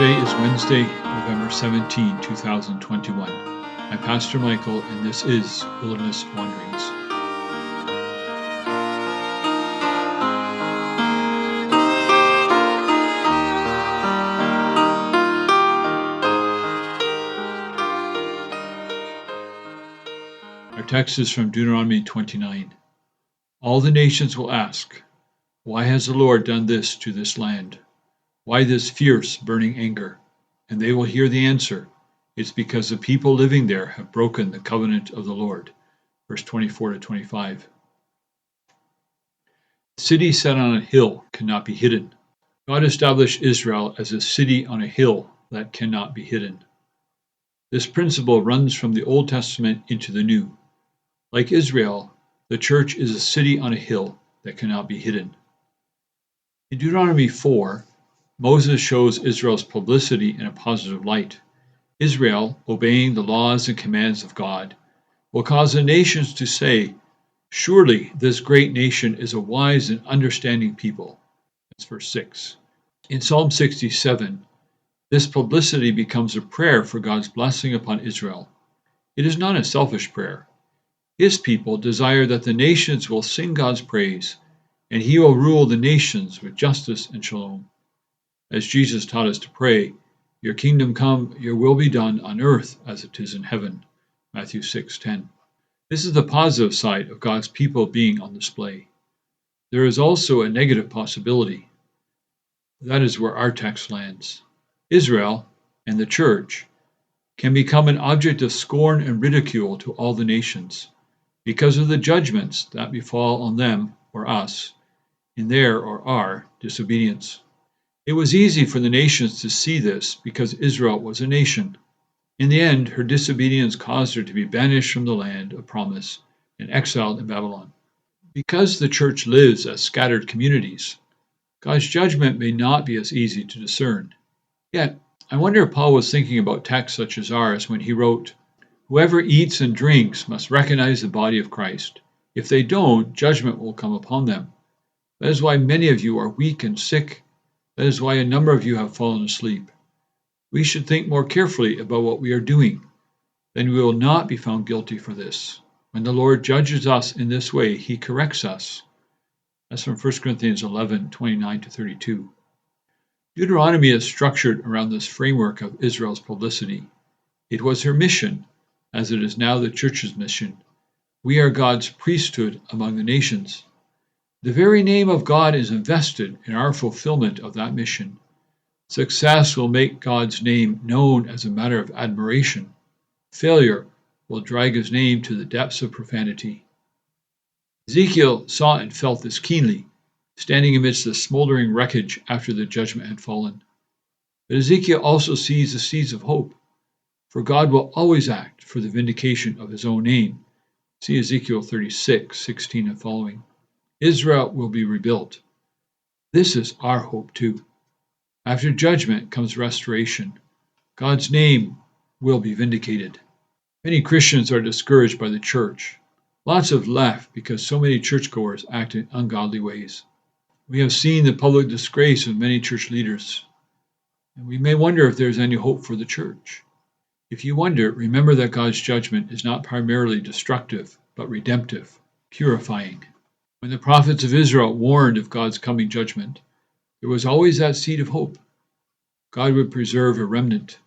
Today is Wednesday, November 17, 2021. I'm Pastor Michael, and this is Wilderness Wanderings. Our text is from Deuteronomy 29. All the nations will ask, "Why has the Lord done this to this land? Why this fierce, burning anger?" And they will hear the answer. It's because the people living there have broken the covenant of the Lord. Verse 24 to 25. The city set on a hill cannot be hidden. God established Israel as a city on a hill that cannot be hidden. This principle runs from the Old Testament into the New. Like Israel, the church is a city on a hill that cannot be hidden. In Deuteronomy 4, Moses shows Israel's publicity in a positive light. Israel, obeying the laws and commands of God, will cause the nations to say, "Surely this great nation is a wise and understanding people." That's verse 6. In Psalm 67, this publicity becomes a prayer for God's blessing upon Israel. It is not a selfish prayer. His people desire that the nations will sing God's praise, and He will rule the nations with justice and shalom. As Jesus taught us to pray, "Your kingdom come, your will be done on earth as it is in heaven." Matthew 6:10. This is the positive side of God's people being on display. There is also a negative possibility. That is where our text lands. Israel and the church can become an object of scorn and ridicule to all the nations because of the judgments that befall on them or us in their or our disobedience. It was easy for the nations to see this because Israel was a nation. In the end, her disobedience caused her to be banished from the land of promise and exiled in Babylon. Because the church lives as scattered communities, God's judgment may not be as easy to discern. Yet, I wonder if Paul was thinking about texts such as ours when he wrote, "Whoever eats and drinks must recognize the body of Christ. If they don't, judgment will come upon them. That is why many of you are weak and sick. That is why a number of you have fallen asleep." We should think more carefully about what we are doing. Then we will not be found guilty for this. When the Lord judges us in this way, He corrects us. That's from 1 Corinthians 11:29-32. Deuteronomy is structured around this framework of Israel's publicity. It was her mission, as it is now the church's mission. We are God's priesthood among the nations. The very name of God is invested in our fulfillment of that mission. Success will make God's name known as a matter of admiration. Failure will drag His name to the depths of profanity. Ezekiel saw and felt this keenly, standing amidst the smoldering wreckage after the judgment had fallen. But Ezekiel also sees the seeds of hope, for God will always act for the vindication of His own name. See Ezekiel 36:16 and following. Israel will be rebuilt. This is our hope too. After judgment comes restoration. God's name will be vindicated. Many Christians are discouraged by the church. Lots have left because so many churchgoers act in ungodly ways. We have seen the public disgrace of many church leaders, and we may wonder if there is any hope for the church. If you wonder, remember that God's judgment is not primarily destructive, but redemptive, purifying. When the prophets of Israel warned of God's coming judgment, there was always that seed of hope. God would preserve a remnant.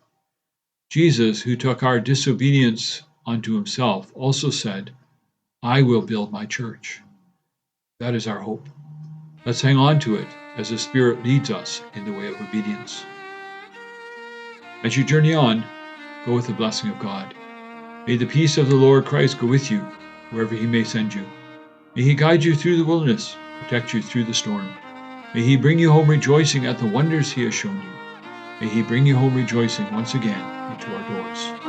Jesus, who took our disobedience unto Himself, also said, "I will build my church." That is our hope. Let's hang on to it as the Spirit leads us in the way of obedience. As you journey on, go with the blessing of God. May the peace of the Lord Christ go with you wherever He may send you. May He guide you through the wilderness, protect you through the storm. May He bring you home rejoicing at the wonders He has shown you. May He bring you home rejoicing once again into our doors.